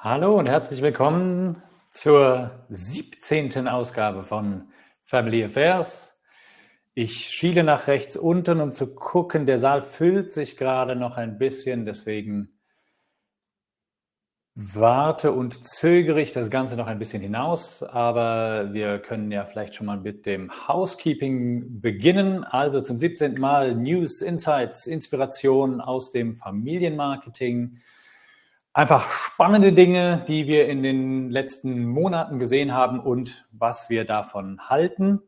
Hallo und herzlich willkommen zur 17. Ausgabe von Family Affairs. Ich schiele nach rechts unten, um zu gucken. Der Saal füllt sich gerade noch ein bisschen, deswegen warte und zögere ich das Ganze noch ein bisschen hinaus. Aber wir können ja vielleicht schon mal mit dem Housekeeping beginnen. Also zum 17. Mal News, Insights, Inspiration aus dem Familienmarketing. Einfach spannende Dinge, die wir in den letzten Monaten gesehen haben und was wir davon halten.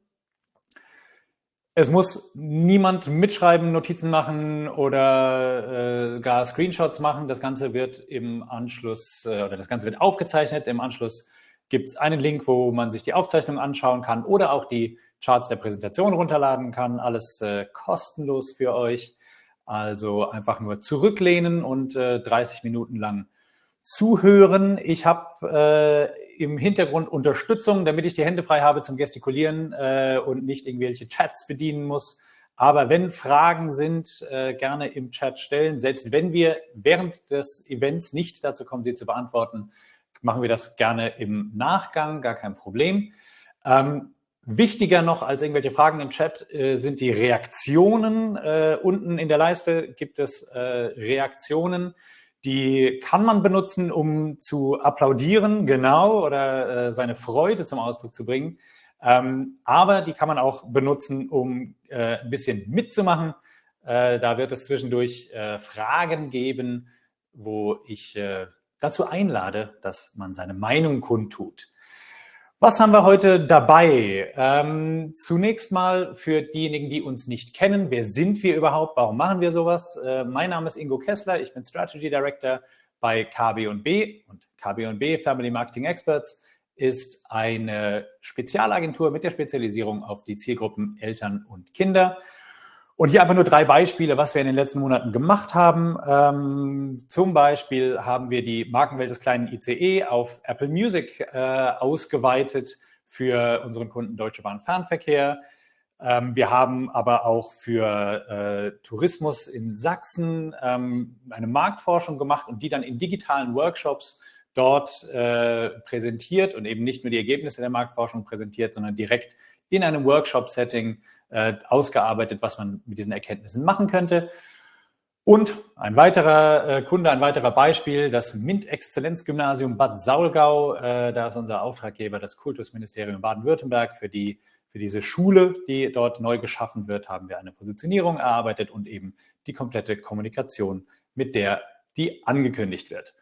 Es muss niemand mitschreiben, Notizen machen oder gar Screenshots machen. Das Ganze wird im Anschluss oder das Ganze wird aufgezeichnet. Im Anschluss gibt es einen Link, wo man sich die Aufzeichnung anschauen kann oder auch die Charts der Präsentation runterladen kann. Alles kostenlos für euch. Also einfach nur zurücklehnen und 30 Minuten lang zuhören. Ich habe im Hintergrund Unterstützung, damit ich die Hände frei habe zum Gestikulieren und nicht irgendwelche Chats bedienen muss. Aber wenn Fragen sind, gerne im Chat stellen. Selbst wenn wir während des Events nicht dazu kommen, sie zu beantworten, machen wir das gerne im Nachgang, gar kein Problem. Wichtiger noch als irgendwelche Fragen im Chat sind die Reaktionen. Unten in der Leiste gibt es Reaktionen. Die kann man benutzen, um zu applaudieren, genau, oder seine Freude zum Ausdruck zu bringen. Aber die kann man auch benutzen, um ein bisschen mitzumachen. Da wird es zwischendurch Fragen geben, wo ich dazu einlade, dass man seine Meinung kundtut. Was haben wir heute dabei? Zunächst mal für diejenigen, die uns nicht kennen, wer sind wir überhaupt? Warum machen wir sowas? Mein Name ist Ingo Kessler, ich bin Strategy Director bei KB&B und KB&B Family Marketing Experts ist eine Spezialagentur mit der Spezialisierung auf die Zielgruppen Eltern und Kinder. Und hier einfach nur 3 Beispiele, was wir in den letzten Monaten gemacht haben. Zum Beispiel haben wir die Markenwelt des kleinen ICE auf Apple Music ausgeweitet für unseren Kunden Deutsche Bahn Fernverkehr. Wir haben aber auch für Tourismus in Sachsen eine Marktforschung gemacht und die dann in digitalen Workshops dort präsentiert und eben nicht nur die Ergebnisse der Marktforschung präsentiert, sondern direkt in einem Workshop-Setting ausgearbeitet, was man mit diesen Erkenntnissen machen könnte. Und ein weiterer Kunde, ein weiterer Beispiel, das MINT-Exzellenzgymnasium Bad Saulgau. Da ist unser Auftraggeber das Kultusministerium Baden-Württemberg. Für diese Schule, die dort neu geschaffen wird, haben wir eine Positionierung erarbeitet und eben die komplette Kommunikation, mit der die angekündigt wird.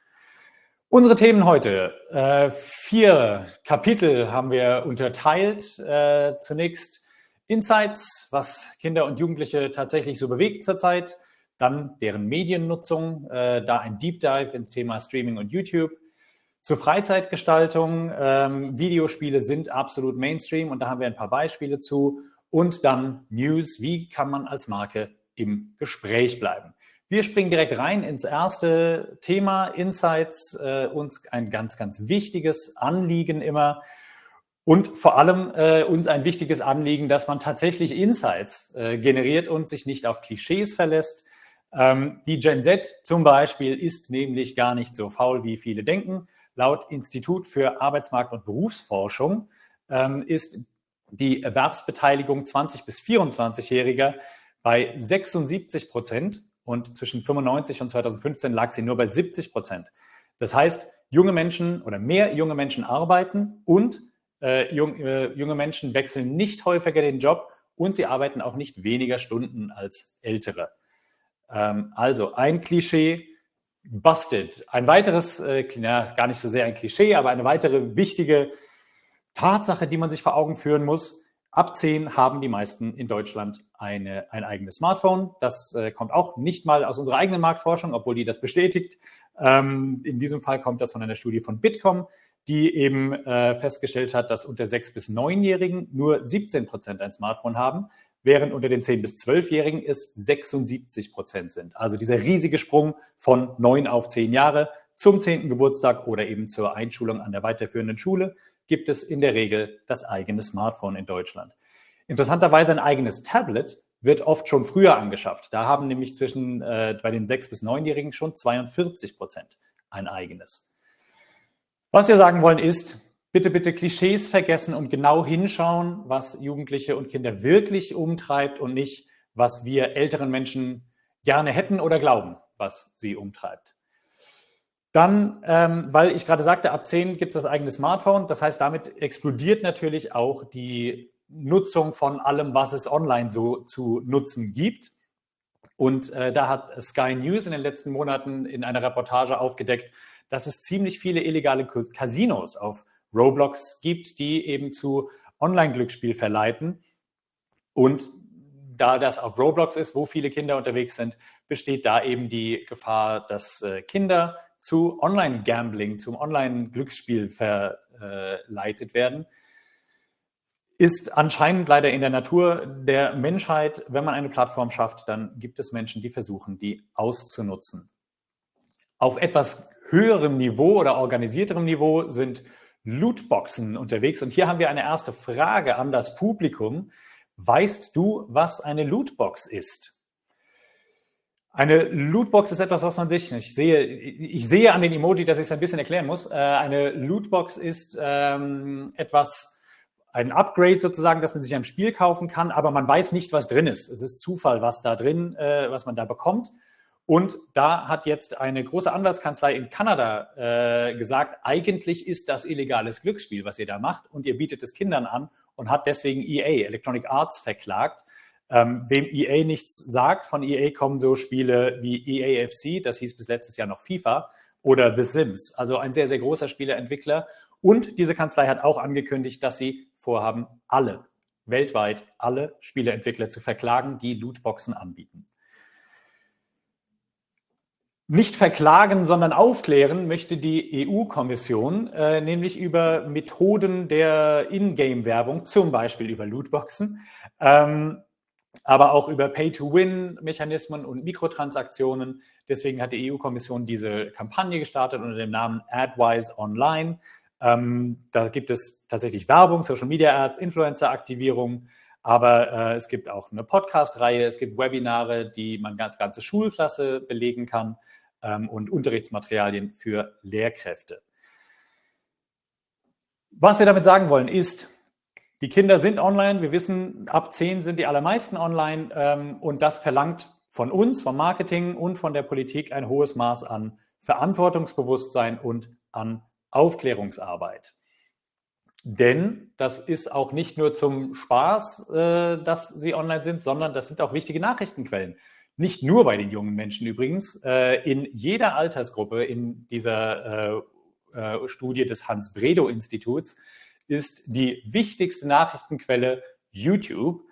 Unsere Themen heute. 4 Kapitel haben wir unterteilt. Zunächst Insights, was Kinder und Jugendliche tatsächlich so bewegt zurzeit. Dann deren Mediennutzung, da ein Deep Dive ins Thema Streaming und YouTube. Zur Freizeitgestaltung, Videospiele sind absolut Mainstream und da haben wir ein paar Beispiele zu. Und dann News, wie kann man als Marke im Gespräch bleiben. Wir springen direkt rein ins erste Thema, Insights, uns ein ganz, ganz wichtiges Anliegen immer und vor allem uns ein wichtiges Anliegen, dass man tatsächlich Insights generiert und sich nicht auf Klischees verlässt. Die Gen Z zum Beispiel ist nämlich gar nicht so faul, wie viele denken. Laut Institut für Arbeitsmarkt- und Berufsforschung ist die Erwerbsbeteiligung 20- bis 24-Jähriger bei 76% und zwischen 95 und 2015 lag sie nur bei 70%. Das heißt, junge Menschen oder mehr junge Menschen arbeiten und junge Menschen wechseln nicht häufiger den Job und sie arbeiten auch nicht weniger Stunden als Ältere. Also ein Klischee busted. Ein weiteres, gar nicht so sehr ein Klischee, aber eine weitere wichtige Tatsache, die man sich vor Augen führen muss. Ab 10 haben die meisten in Deutschland ein eigenes Smartphone. Das kommt auch nicht mal aus unserer eigenen Marktforschung, obwohl die das bestätigt. In diesem Fall kommt das von einer Studie von Bitkom, die eben festgestellt hat, dass unter 6- bis 9-Jährigen nur 17% ein Smartphone haben, während unter den 10- bis 12-Jährigen es 76% sind. Also dieser riesige Sprung von 9 auf 10 Jahre zum 10. Geburtstag oder eben zur Einschulung an der weiterführenden Schule gibt es in der Regel das eigene Smartphone in Deutschland. Interessanterweise ein eigenes Tablet wird oft schon früher angeschafft. Da haben nämlich bei den 6- bis 9-Jährigen schon 42% ein eigenes. Was wir sagen wollen ist, bitte, bitte Klischees vergessen und genau hinschauen, was Jugendliche und Kinder wirklich umtreibt und nicht, was wir älteren Menschen gerne hätten oder glauben, was sie umtreibt. Dann, weil ich gerade sagte, ab 10 gibt es das eigene Smartphone. Das heißt, damit explodiert natürlich auch die Nutzung von allem, was es online so zu nutzen gibt. Und da hat Sky News in den letzten Monaten in einer Reportage aufgedeckt, dass es ziemlich viele illegale Casinos auf Roblox gibt, die eben zu Online-Glücksspiel verleiten. Und da das auf Roblox ist, wo viele Kinder unterwegs sind, besteht da eben die Gefahr, dass Kinder zu Online-Gambling, zum Online-Glücksspiel verleitet werden. Ist anscheinend leider in der Natur der Menschheit. Wenn man eine Plattform schafft, dann gibt es Menschen, die versuchen, die auszunutzen. Auf etwas höherem Niveau oder organisierterem Niveau sind Lootboxen unterwegs. Und hier haben wir eine erste Frage an das Publikum. Weißt du, was eine Lootbox ist? Eine Lootbox ist etwas, was man sich, ich sehe an den Emoji, dass ich es ein bisschen erklären muss. Eine Lootbox ist etwas, ein Upgrade sozusagen, das man sich am Spiel kaufen kann, aber man weiß nicht, was drin ist. Es ist Zufall, was da drin, was man da bekommt. Und da hat jetzt eine große Anwaltskanzlei in Kanada gesagt, eigentlich ist das illegales Glücksspiel, was ihr da macht, und ihr bietet es Kindern an und hat deswegen EA, Electronic Arts, verklagt. Wem EA nichts sagt, von EA kommen so Spiele wie EAFC, das hieß bis letztes Jahr noch FIFA, oder The Sims, also ein sehr, sehr großer Spieleentwickler. Und diese Kanzlei hat auch angekündigt, dass sie vorhaben, weltweit alle Spieleentwickler zu verklagen, die Lootboxen anbieten. Nicht verklagen, sondern aufklären möchte die EU-Kommission, nämlich über Methoden der Ingame-Werbung, zum Beispiel über Lootboxen, aber auch über Pay-to-Win-Mechanismen und Mikrotransaktionen. Deswegen hat die EU-Kommission diese Kampagne gestartet unter dem Namen AdWise Online. Da gibt es tatsächlich Werbung, Social-Media-Ads, Influencer-Aktivierung, aber es gibt auch eine Podcast-Reihe, es gibt Webinare, die man als ganze Schulklasse belegen kann, und Unterrichtsmaterialien für Lehrkräfte. Was wir damit sagen wollen ist, die Kinder sind online, wir wissen, ab 10 sind die allermeisten online, und das verlangt von uns, vom Marketing und von der Politik ein hohes Maß an Verantwortungsbewusstsein und an Aufklärungsarbeit. Denn das ist auch nicht nur zum Spaß, dass sie online sind, sondern das sind auch wichtige Nachrichtenquellen. Nicht nur bei den jungen Menschen übrigens, in jeder Altersgruppe in dieser Studie des Hans-Bredow-Instituts ist die wichtigste Nachrichtenquelle YouTube.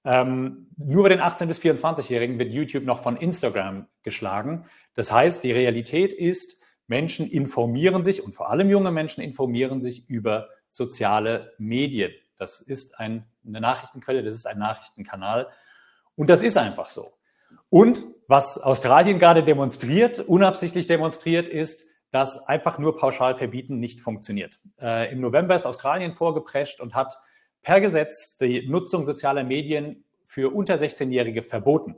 Nur bei den 18- bis 24-Jährigen wird YouTube noch von Instagram geschlagen. Das heißt, die Realität ist, Menschen informieren sich, und vor allem junge Menschen informieren sich über soziale Medien. Das ist eine Nachrichtenquelle, das ist ein Nachrichtenkanal, und das ist einfach so. Und was Australien gerade unabsichtlich demonstriert, ist, dass einfach nur pauschal verbieten nicht funktioniert. Im November ist Australien vorgeprescht und hat per Gesetz die Nutzung sozialer Medien für unter 16-Jährige verboten.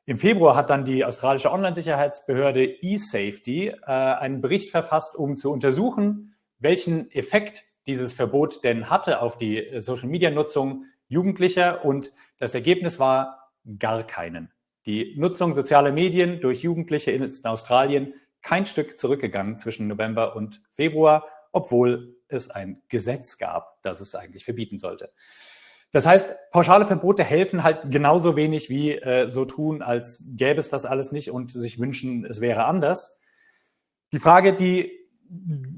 Im Februar hat dann die australische Online-Sicherheitsbehörde eSafety einen Bericht verfasst, um zu untersuchen, welchen Effekt dieses Verbot denn hatte auf die Social-Media-Nutzung Jugendlicher, und das Ergebnis war gar keinen. Die Nutzung sozialer Medien durch Jugendliche ist in Australien kein Stück zurückgegangen zwischen November und Februar, obwohl es ein Gesetz gab, das es eigentlich verbieten sollte. Das heißt, pauschale Verbote helfen halt genauso wenig wie so tun, als gäbe es das alles nicht und sich wünschen, es wäre anders. Die Frage, die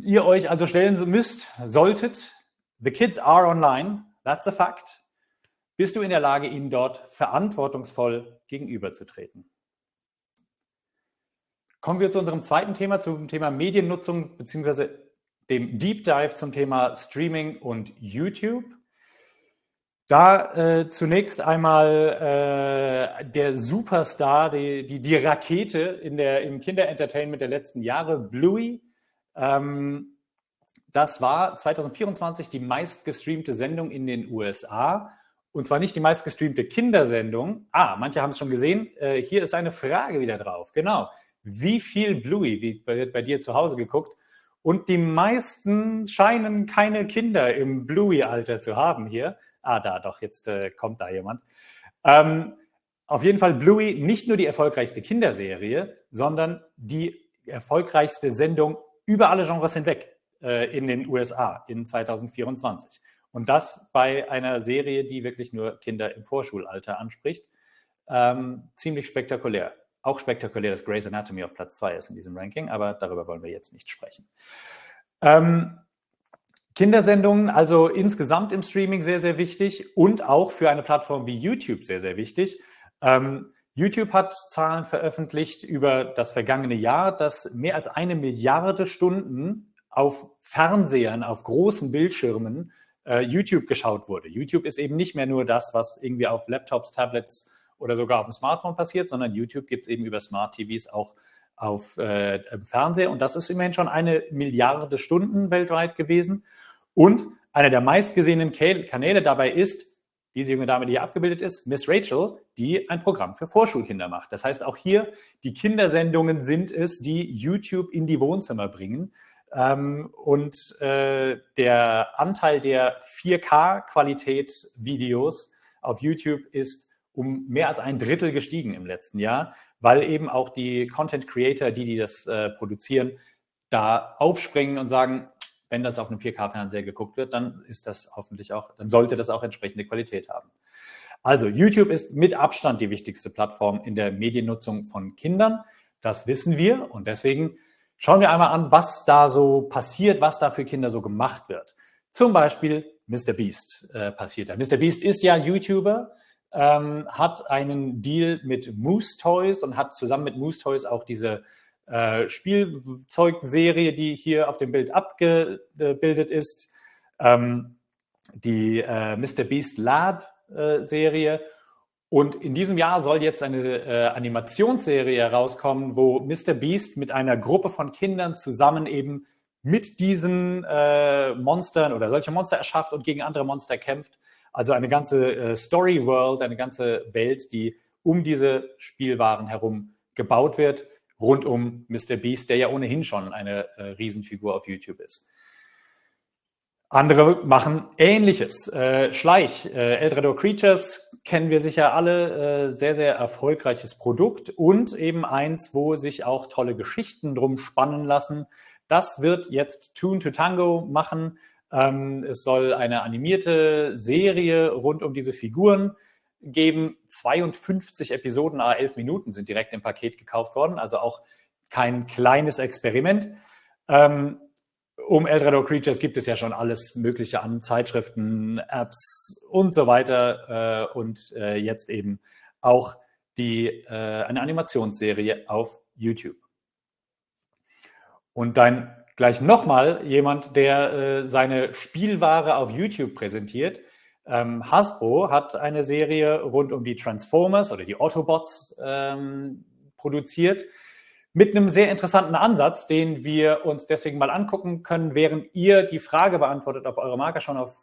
ihr euch also stellen solltet, the kids are online, that's a fact. Bist du in der Lage, ihnen dort verantwortungsvoll gegenüberzutreten? Kommen wir zu unserem zweiten Thema, zum Thema Mediennutzung bzw. dem Deep Dive zum Thema Streaming und YouTube. Da zunächst einmal der Superstar, die Rakete im Kinderentertainment der letzten Jahre, Bluey. Das war 2024 die meistgestreamte Sendung in den USA. Und zwar nicht die meistgestreamte Kindersendung. Manche haben es schon gesehen. Hier ist eine Frage wieder drauf. Genau. Wie viel Bluey wird bei dir zu Hause geguckt? Und die meisten scheinen keine Kinder im Bluey-Alter zu haben hier. Jetzt kommt da jemand. Auf jeden Fall Bluey nicht nur die erfolgreichste Kinderserie, sondern die erfolgreichste Sendung über alle Genres hinweg in den USA in 2024. Und das bei einer Serie, die wirklich nur Kinder im Vorschulalter anspricht. Ziemlich spektakulär. Auch spektakulär, dass Grey's Anatomy auf Platz 2 ist in diesem Ranking, aber darüber wollen wir jetzt nicht sprechen. Kindersendungen, also insgesamt im Streaming sehr, sehr wichtig und auch für eine Plattform wie YouTube sehr, sehr wichtig. YouTube hat Zahlen veröffentlicht über das vergangene Jahr, dass mehr als 1 Milliarde Stunden auf Fernsehern, auf großen Bildschirmen YouTube geschaut wurde. YouTube ist eben nicht mehr nur das, was irgendwie auf Laptops, Tablets oder sogar auf dem Smartphone passiert, sondern YouTube gibt es eben über Smart TVs auch auf Fernseher. Und das ist immerhin schon 1 Milliarde Stunden weltweit gewesen. Und einer der meistgesehenen Kanäle dabei ist diese junge Dame, die hier abgebildet ist, Miss Rachel, die ein Programm für Vorschulkinder macht. Das heißt, auch hier, die Kindersendungen sind es, die YouTube in die Wohnzimmer bringen. Der Anteil der 4K-Qualität-Videos auf YouTube ist um mehr als 1/3 gestiegen im letzten Jahr, weil eben auch die Content-Creator, die das produzieren, da aufspringen und sagen, wenn das auf einem 4K-Fernseher geguckt wird, dann ist das hoffentlich auch, dann sollte das auch entsprechende Qualität haben. Also YouTube ist mit Abstand die wichtigste Plattform in der Mediennutzung von Kindern. Das wissen wir und deswegen schauen wir einmal an, was da so passiert, was da für Kinder so gemacht wird. Zum Beispiel MrBeast passiert da. MrBeast ist ja YouTuber, hat einen Deal mit Moose Toys und hat zusammen mit Moose Toys auch diese Spielzeugserie, die hier auf dem Bild abgebildet ist, die MrBeast Lab Serie. Und in diesem Jahr soll jetzt eine Animationsserie herauskommen, wo MrBeast mit einer Gruppe von Kindern zusammen eben mit diesen Monstern oder solche Monster erschafft und gegen andere Monster kämpft. Also eine ganze Story World, eine ganze Welt, die um diese Spielwaren herum gebaut wird, rund um MrBeast, der ja ohnehin schon eine Riesenfigur auf YouTube ist. Andere machen Ähnliches. Schleich, Eldredor Creatures kennen wir sicher alle, sehr, sehr erfolgreiches Produkt und eben eins, wo sich auch tolle Geschichten drum spannen lassen. Das wird jetzt Toon to Tango machen. Es soll eine animierte Serie rund um diese Figuren geben. 52 Episoden, 11 Minuten sind direkt im Paket gekauft worden, also auch kein kleines Experiment. Um Eldredor Creatures gibt es ja schon alles Mögliche an Zeitschriften, Apps und so weiter jetzt eben auch eine Animationsserie auf YouTube. Und dann gleich nochmal jemand, der seine Spielware auf YouTube präsentiert. Hasbro hat eine Serie rund um die Transformers oder die Autobots produziert mit einem sehr interessanten Ansatz, den wir uns deswegen mal angucken können. Während ihr die Frage beantwortet, ob eure Marke schon auf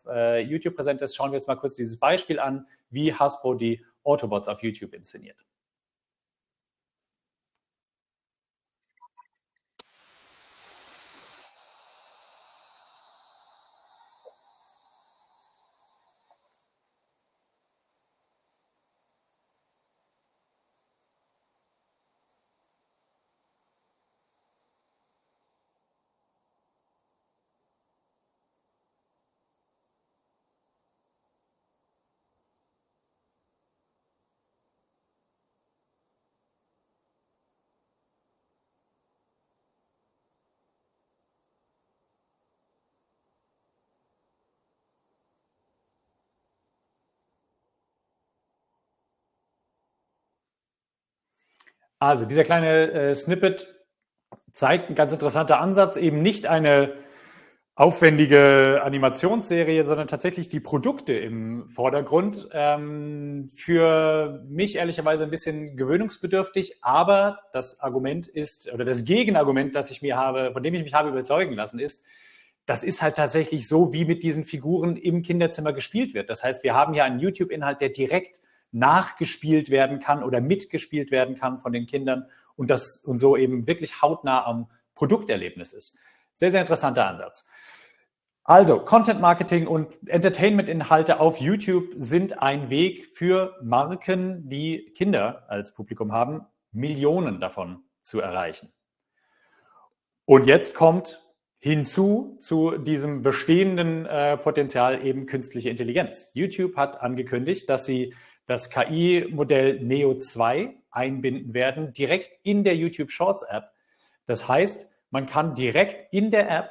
YouTube präsent ist, schauen wir jetzt mal kurz dieses Beispiel an, wie Hasbro die Autobots auf YouTube inszeniert. Also dieser kleine Snippet zeigt ein ganz interessanter Ansatz, eben nicht eine aufwendige Animationsserie, sondern tatsächlich die Produkte im Vordergrund. Für mich ehrlicherweise ein bisschen gewöhnungsbedürftig, aber das Argument ist, oder das Gegenargument, von dem ich mich habe überzeugen lassen, ist, das ist halt tatsächlich so, wie mit diesen Figuren im Kinderzimmer gespielt wird. Das heißt, wir haben hier einen YouTube-Inhalt, der direkt nachgespielt werden kann oder mitgespielt werden kann von den Kindern und so eben wirklich hautnah am Produkterlebnis ist. Sehr, sehr interessanter Ansatz. Also, Content Marketing und Entertainment-Inhalte auf YouTube sind ein Weg für Marken, die Kinder als Publikum haben, Millionen davon zu erreichen. Und jetzt kommt hinzu zu diesem bestehenden Potenzial eben künstliche Intelligenz. YouTube hat angekündigt, dass sie das KI-Modell Neo 2 einbinden werden, direkt in der YouTube Shorts App. Das heißt, man kann direkt in der App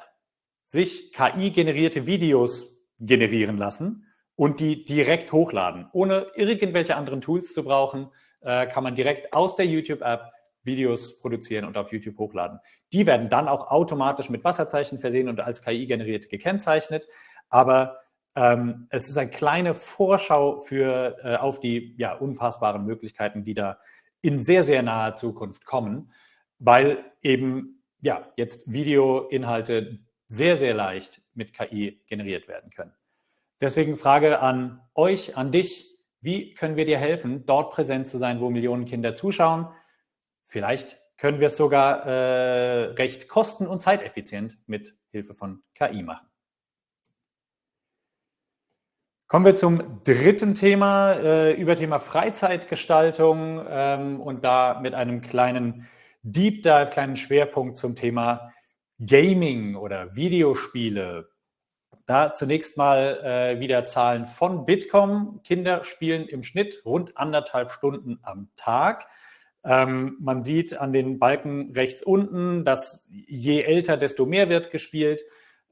sich KI-generierte Videos generieren lassen und die direkt hochladen. Ohne irgendwelche anderen Tools zu brauchen, kann man direkt aus der YouTube-App Videos produzieren und auf YouTube hochladen. Die werden dann auch automatisch mit Wasserzeichen versehen und als KI generiert gekennzeichnet. Aber es ist eine kleine Vorschau auf die unfassbaren Möglichkeiten, die da in sehr, sehr naher Zukunft kommen, weil eben jetzt Videoinhalte sehr, sehr leicht mit KI generiert werden können. Deswegen Frage an euch, an dich: Wie können wir dir helfen, dort präsent zu sein, wo Millionen Kinder zuschauen? Vielleicht können wir es sogar recht kosten- und zeiteffizient mit Hilfe von KI machen. Kommen wir zum dritten Thema, Überthema Freizeitgestaltung und da mit einem kleinen Deep Dive, kleinen Schwerpunkt zum Thema Gaming oder Videospiele. Da zunächst mal wieder Zahlen von Bitkom. Kinder spielen im Schnitt rund 1,5 Stunden am Tag. Man sieht an den Balken rechts unten, dass je älter, desto mehr wird gespielt.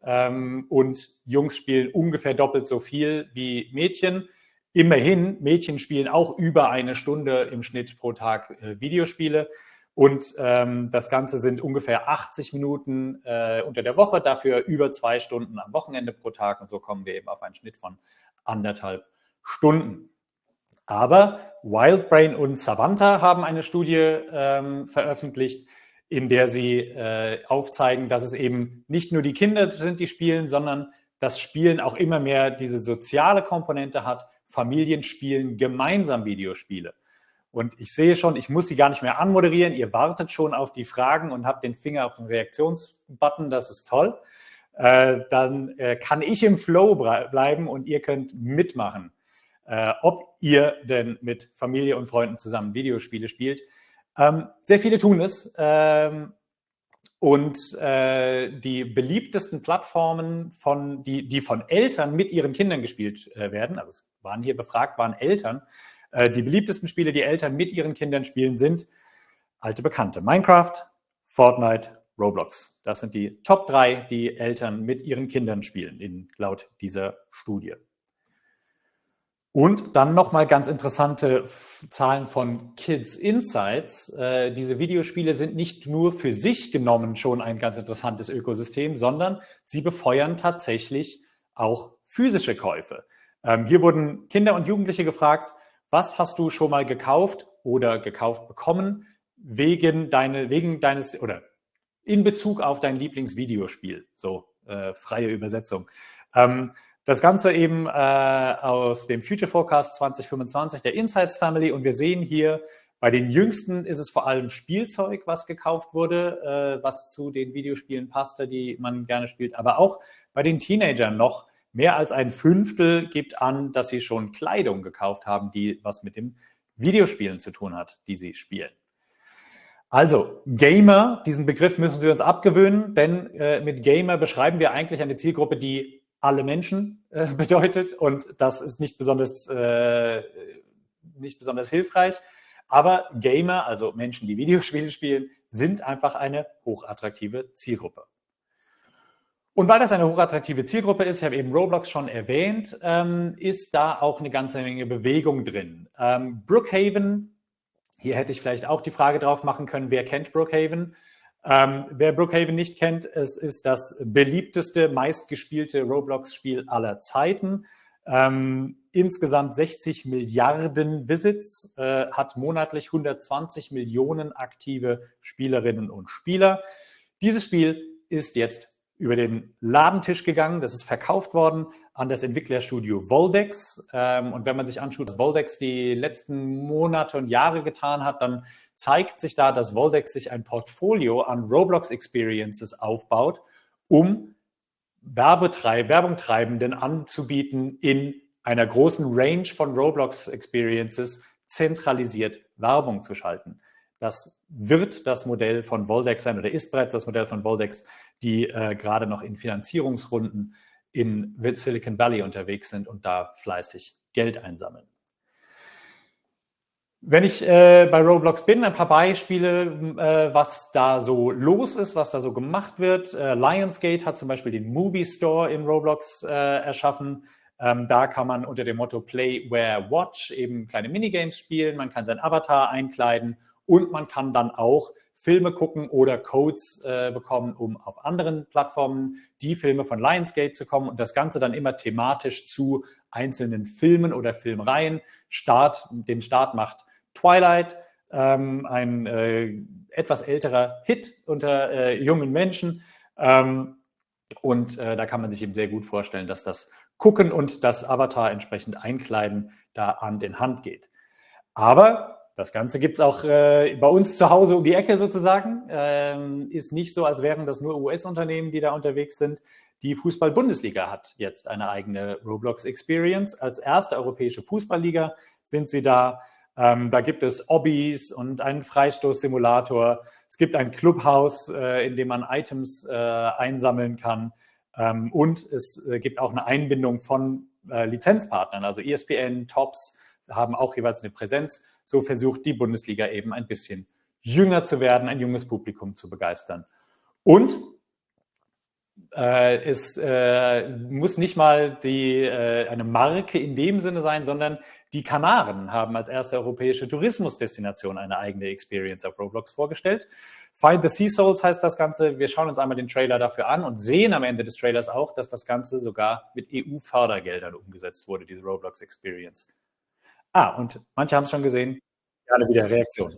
Und Jungs spielen ungefähr doppelt so viel wie Mädchen. Immerhin, Mädchen spielen auch über 1 Stunde im Schnitt pro Tag Videospiele. Und das Ganze sind ungefähr 80 Minuten unter der Woche, dafür über 2 Stunden am Wochenende pro Tag. Und so kommen wir eben auf einen Schnitt von 1,5 Stunden. Aber Wildbrain und Savanta haben eine Studie veröffentlicht, in der sie aufzeigen, dass es eben nicht nur die Kinder sind, die spielen, sondern das Spielen auch immer mehr diese soziale Komponente hat. Familien spielen gemeinsam Videospiele. Und ich sehe schon, ich muss sie gar nicht mehr anmoderieren. Ihr wartet schon auf die Fragen und habt den Finger auf den Reaktionsbutton. Das ist toll. Dann kann ich im Flow bleiben und ihr könnt mitmachen, ob ihr denn mit Familie und Freunden zusammen Videospiele spielt. Sehr viele tun es. Und die beliebtesten Plattformen, die von Eltern mit ihren Kindern gespielt werden, also es waren hier befragt, waren Eltern, die beliebtesten Spiele, die Eltern mit ihren Kindern spielen, sind alte Bekannte: Minecraft, Fortnite, Roblox. Das sind die Top 3, die Eltern mit ihren Kindern spielen, laut dieser Studie. Und dann nochmal ganz interessante Zahlen von Kids Insights. Diese Videospiele sind nicht nur für sich genommen schon ein ganz interessantes Ökosystem, sondern sie befeuern tatsächlich auch physische Käufe. Hier wurden Kinder und Jugendliche gefragt: Was hast du schon mal gekauft oder gekauft bekommen wegen deines oder in Bezug auf dein Lieblingsvideospiel? So freie Übersetzung. Das Ganze eben aus dem Future Forecast 2025 der Insights Family. Und wir sehen hier, bei den Jüngsten ist es vor allem Spielzeug, was gekauft wurde, was zu den Videospielen passte, die man gerne spielt. Aber auch bei den Teenagern noch mehr als 1/5 gibt an, dass sie schon Kleidung gekauft haben, die was mit dem Videospielen zu tun hat, die sie spielen. Also Gamer, diesen Begriff müssen wir uns abgewöhnen, denn mit Gamer beschreiben wir eigentlich eine Zielgruppe, die alle Menschen bedeutet, und das ist nicht besonders hilfreich. Aber Gamer, also Menschen, die Videospiele spielen, sind einfach eine hochattraktive Zielgruppe. Und weil das eine hochattraktive Zielgruppe ist, ich habe eben Roblox schon erwähnt, ist da auch eine ganze Menge Bewegung drin. Brookhaven, hier hätte ich vielleicht auch die Frage drauf machen können: Wer kennt Brookhaven? Wer Brookhaven nicht kennt, es ist das beliebteste, meistgespielte Roblox-Spiel aller Zeiten. Insgesamt 60 Milliarden Visits, hat monatlich 120 Millionen aktive Spielerinnen und Spieler. Dieses Spiel ist jetzt über den Ladentisch gegangen. Das ist verkauft worden an das Entwicklerstudio Voldex. Und wenn man sich anschaut, was Voldex die letzten Monate und Jahre getan hat, dann zeigt sich da, dass Voldex sich ein Portfolio an Roblox Experiences aufbaut um Werbungtreibenden anzubieten, in einer großen Range von Roblox-Experiences zentralisiert Werbung zu schalten. Das wird das Modell von Voldex sein oder ist bereits das Modell von Voldex, die gerade noch in Finanzierungsrunden in Silicon Valley unterwegs sind und da fleißig Geld einsammeln. Wenn ich bei Roblox bin, ein paar Beispiele, was da so los ist, was da so gemacht wird. Lionsgate hat zum Beispiel den Movie Store in Roblox erschaffen. Da kann man unter dem Motto Play, Wear, Watch eben kleine Minigames spielen. Man kann seinen Avatar einkleiden und man kann dann auch Filme gucken oder Codes bekommen, um auf anderen Plattformen die Filme von Lionsgate zu kommen und das Ganze dann immer thematisch zu einzelnen Filmen oder Filmreihen. Den Start macht Twilight, ein etwas älterer Hit unter jungen Menschen. Und da kann man sich eben sehr gut vorstellen, dass das Gucken und das Avatar entsprechend einkleiden da Hand in Hand geht. Aber das Ganze gibt es auch bei uns zu Hause um die Ecke sozusagen. Ist nicht so, als wären das nur US-Unternehmen, die da unterwegs sind. Die Fußball-Bundesliga hat jetzt eine eigene Roblox-Experience. Als erste europäische Fußballliga sind sie da. Da gibt es Obbys und einen Freistoßsimulator. Es gibt ein Clubhaus, in dem man Items einsammeln kann. Und es gibt auch eine Einbindung von Lizenzpartnern, also ESPN, Tops haben auch jeweils eine Präsenz. So versucht die Bundesliga eben ein bisschen jünger zu werden, ein junges Publikum zu begeistern. Und es muss nicht mal eine Marke in dem Sinne sein, sondern die Kanaren haben als erste europäische Tourismusdestination eine eigene Experience auf Roblox vorgestellt. Find the Sea Souls heißt das Ganze. Wir schauen uns einmal den Trailer dafür an und sehen am Ende des Trailers auch, dass das Ganze sogar mit EU-Fördergeldern umgesetzt wurde, diese Roblox Experience. Und manche haben es schon gesehen. Gerne wieder Reaktion.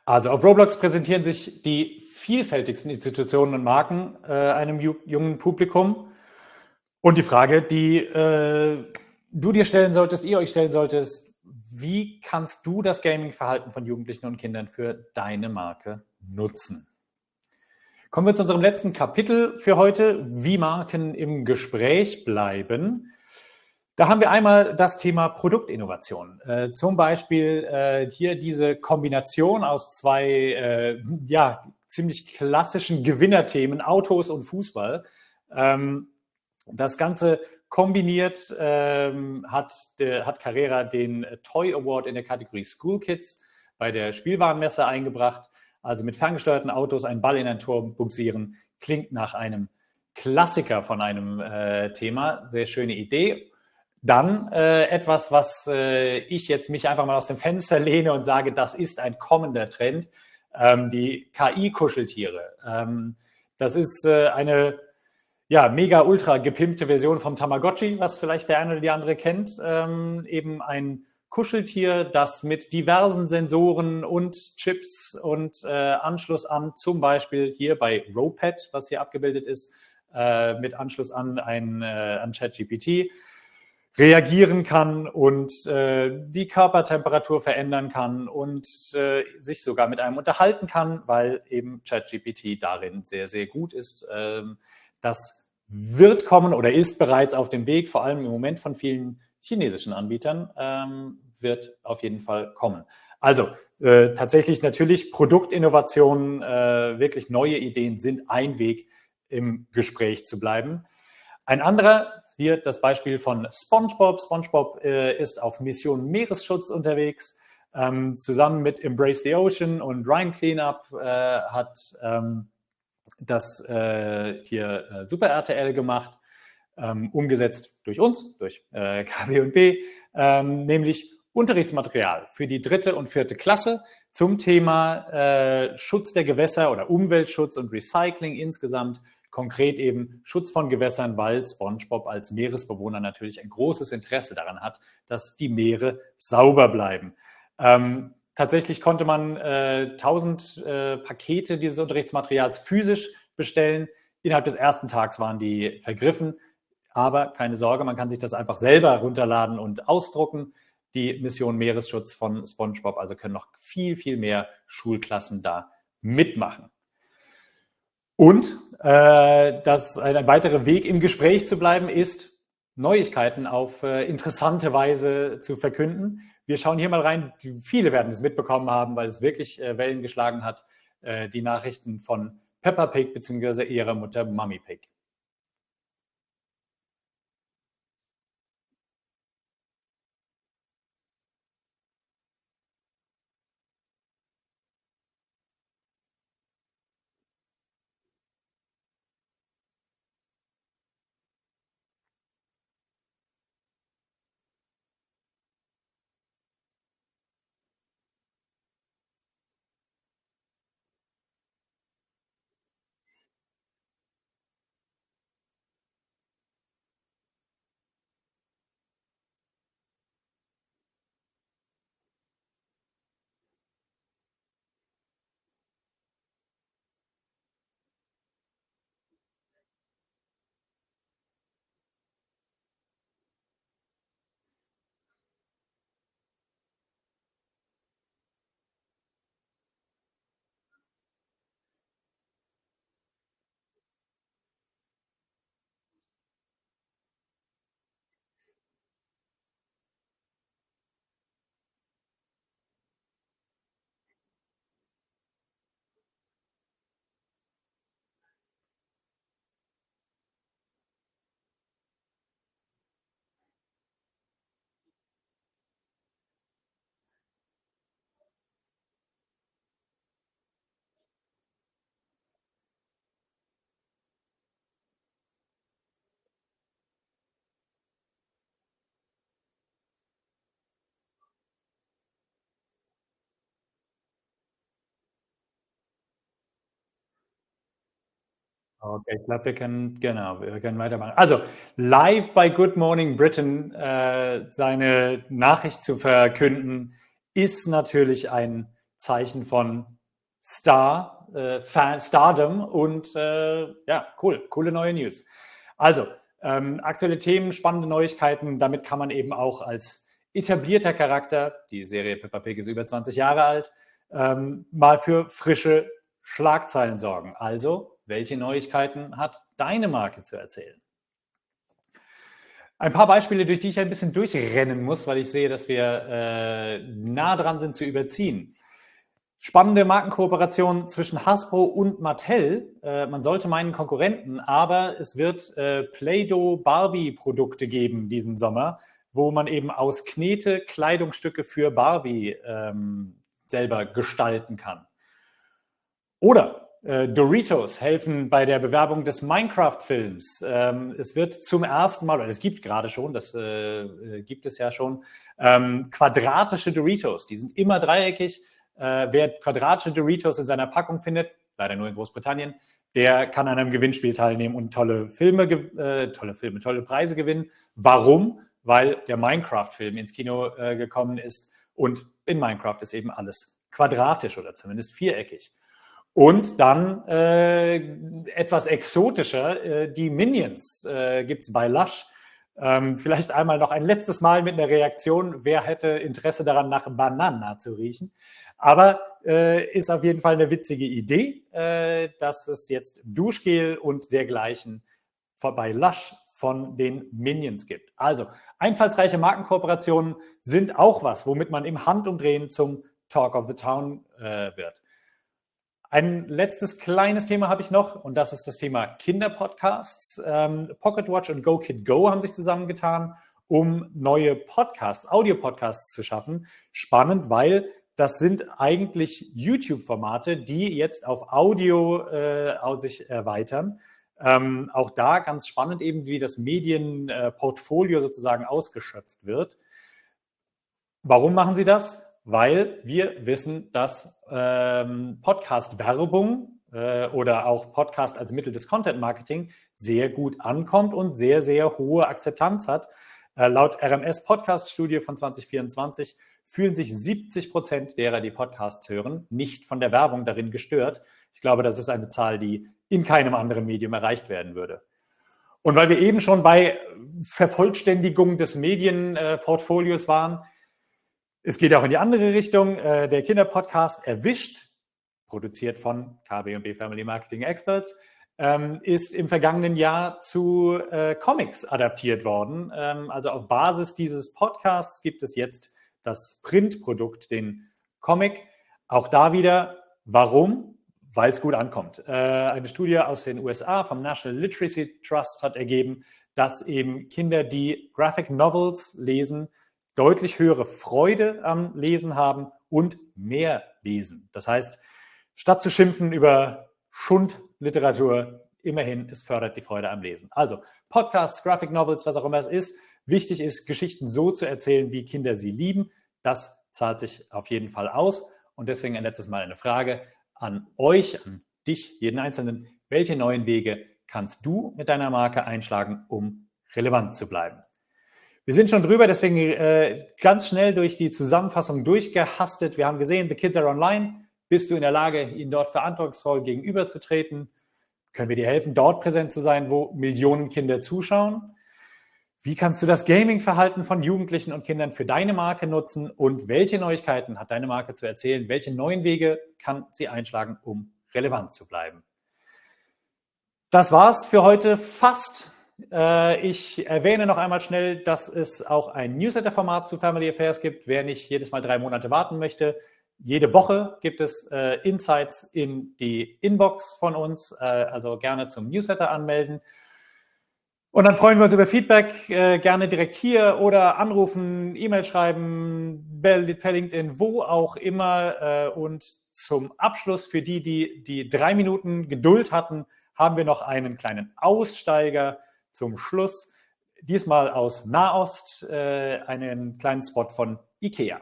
Also auf Roblox präsentieren sich die vielfältigsten Institutionen und Marken einem jungen Publikum. Und die Frage, die du dir stellen solltest, ihr euch stellen solltest, wie kannst du das Gaming-Verhalten von Jugendlichen und Kindern für deine Marke nutzen? Kommen wir zu unserem letzten Kapitel für heute, wie Marken im Gespräch bleiben. Da haben wir einmal das Thema Produktinnovation. Zum Beispiel hier diese Kombination aus zwei ziemlich klassischen Gewinnerthemen, Autos und Fußball. Das Ganze kombiniert hat Carrera den Toy Award in der Kategorie School Kids bei der Spielwarenmesse eingebracht. Also mit ferngesteuerten Autos einen Ball in ein Tor bugsieren, klingt nach einem Klassiker von einem Thema. Sehr schöne Idee. Dann etwas, was ich jetzt mich einfach mal aus dem Fenster lehne und sage, das ist ein kommender Trend, die KI-Kuscheltiere. Das ist eine mega ultra gepimpte Version vom Tamagotchi, was vielleicht der eine oder die andere kennt. Eben ein Kuscheltier, das mit diversen Sensoren und Chips und Anschluss an, zum Beispiel hier bei Ropet, was hier abgebildet ist, mit Anschluss an ChatGPT, reagieren kann und die Körpertemperatur verändern kann und sich sogar mit einem unterhalten kann, weil eben ChatGPT darin sehr, sehr gut ist. Das wird kommen oder ist bereits auf dem Weg, vor allem im Moment von vielen chinesischen Anbietern, wird auf jeden Fall kommen. Also tatsächlich natürlich Produktinnovationen, wirklich neue Ideen sind ein Weg, im Gespräch zu bleiben. Ein anderer, hier das Beispiel von SpongeBob. SpongeBob ist auf Mission Meeresschutz unterwegs. Zusammen mit Embrace the Ocean und Rhine Cleanup hat das hier Super RTL gemacht, umgesetzt durch uns, durch KW&B, nämlich Unterrichtsmaterial für die 3. und 4. Klasse. zum Thema Schutz der Gewässer oder Umweltschutz und Recycling insgesamt, konkret eben Schutz von Gewässern, weil SpongeBob als Meeresbewohner natürlich ein großes Interesse daran hat, dass die Meere sauber bleiben. Tatsächlich konnte man 1000 Pakete dieses Unterrichtsmaterials physisch bestellen. Innerhalb des ersten Tags waren die vergriffen. Aber keine Sorge, man kann sich das einfach selber runterladen und ausdrucken. Die Mission Meeresschutz von SpongeBob, also können noch viel, viel mehr Schulklassen da mitmachen. Und ein weiterer Weg, im Gespräch zu bleiben, ist, Neuigkeiten auf interessante Weise zu verkünden. Wir schauen hier mal rein. Viele werden es mitbekommen haben, weil es wirklich Wellen geschlagen hat. Die Nachrichten von Peppa Pig bzw. ihrer Mutter Mummy Pig. Okay, ich glaube, wir können weitermachen. Also, live bei Good Morning Britain seine Nachricht zu verkünden, ist natürlich ein Zeichen von Stardom und ja, coole neue News. Also, aktuelle Themen, spannende Neuigkeiten, damit kann man eben auch als etablierter Charakter, die Serie Peppa Pig ist über 20 Jahre alt, mal für frische Schlagzeilen sorgen. Also, welche Neuigkeiten hat deine Marke zu erzählen? Ein paar Beispiele, durch die ich ein bisschen durchrennen muss, weil ich sehe, dass wir nah dran sind zu überziehen. Spannende Markenkooperation zwischen Hasbro und Mattel. Man sollte meinen Konkurrenten, aber es wird Play-Doh Barbie-Produkte geben diesen Sommer, wo man eben aus Knete Kleidungsstücke für Barbie selber gestalten kann. Oder Doritos helfen bei der Bewerbung des Minecraft-Films. Es wird zum ersten Mal, oder es gibt gerade schon, das gibt es ja schon, quadratische Doritos. Die sind immer dreieckig. Wer quadratische Doritos in seiner Packung findet, leider nur in Großbritannien, der kann an einem Gewinnspiel teilnehmen und tolle Preise gewinnen. Warum? Weil der Minecraft-Film ins Kino gekommen ist und in Minecraft ist eben alles quadratisch oder zumindest viereckig. Und dann etwas exotischer, die Minions gibt es bei Lush. Vielleicht einmal noch ein letztes Mal mit einer Reaktion. Wer hätte Interesse daran, nach Banana zu riechen? Aber ist auf jeden Fall eine witzige Idee, dass es jetzt Duschgel und dergleichen bei Lush von den Minions gibt. Also einfallsreiche Markenkooperationen sind auch was, womit man im Handumdrehen zum Talk of the Town wird. Ein letztes kleines Thema habe ich noch und das ist das Thema Kinderpodcasts. Pocket Watch und Go Kid Go haben sich zusammengetan, um neue Podcasts, Audio-Podcasts zu schaffen. Spannend, weil das sind eigentlich YouTube-Formate, die jetzt auf Audio sich erweitern. Auch da ganz spannend eben, wie das Medienportfolio sozusagen ausgeschöpft wird. Warum machen sie das? weil wir wissen, dass Podcast-Werbung oder auch Podcast als Mittel des Content-Marketing sehr gut ankommt und sehr, sehr hohe Akzeptanz hat. Laut RMS-Podcast-Studie von 2024 fühlen sich 70% derer, die Podcasts hören, nicht von der Werbung darin gestört. Ich glaube, das ist eine Zahl, die in keinem anderen Medium erreicht werden würde. Und weil wir eben schon bei Vervollständigung des Medienportfolios waren, es geht auch in die andere Richtung. Der Kinderpodcast Erwischt, produziert von KB&B Family Marketing Experts, ist im vergangenen Jahr zu Comics adaptiert worden. Also auf Basis dieses Podcasts gibt es jetzt das Printprodukt, den Comic. Auch da wieder, warum? Weil es gut ankommt. Eine Studie aus den USA vom National Literacy Trust hat ergeben, dass eben Kinder, die Graphic Novels lesen, deutlich höhere Freude am Lesen haben und mehr lesen. Das heißt, statt zu schimpfen über Schundliteratur, immerhin, es fördert die Freude am Lesen. Also Podcasts, Graphic Novels, was auch immer es ist. Wichtig ist, Geschichten so zu erzählen, wie Kinder sie lieben. Das zahlt sich auf jeden Fall aus. Und deswegen ein letztes Mal eine Frage an euch, an dich, jeden Einzelnen. Welche neuen Wege kannst du mit deiner Marke einschlagen, um relevant zu bleiben? Wir sind schon drüber, deswegen ganz schnell durch die Zusammenfassung durchgehastet. Wir haben gesehen, the kids are online. Bist du in der Lage, ihnen dort verantwortungsvoll gegenüberzutreten? Können wir dir helfen, dort präsent zu sein, wo Millionen Kinder zuschauen? Wie kannst du das Gaming-Verhalten von Jugendlichen und Kindern für deine Marke nutzen? Und welche Neuigkeiten hat deine Marke zu erzählen? Welche neuen Wege kann sie einschlagen, um relevant zu bleiben? Das war's für heute fast. Ich erwähne noch einmal schnell, dass es auch ein Newsletter-Format zu Family Affairs gibt. Wer nicht jedes Mal 3 Monate warten möchte, jede Woche gibt es Insights in die Inbox von uns, also gerne zum Newsletter anmelden. Und dann freuen wir uns über Feedback, gerne direkt hier oder anrufen, E-Mail schreiben, per LinkedIn, wo auch immer. Und zum Abschluss für die, die 3 Minuten Geduld hatten, haben wir noch einen kleinen Aussteiger zum Schluss. Diesmal aus Nahost, einen kleinen Spot von IKEA.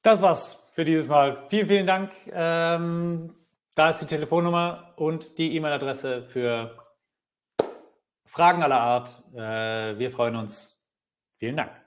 Das war's für dieses Mal. Vielen, vielen Dank. Da ist die Telefonnummer und die E-Mail-Adresse für Fragen aller Art. Wir freuen uns. Vielen Dank.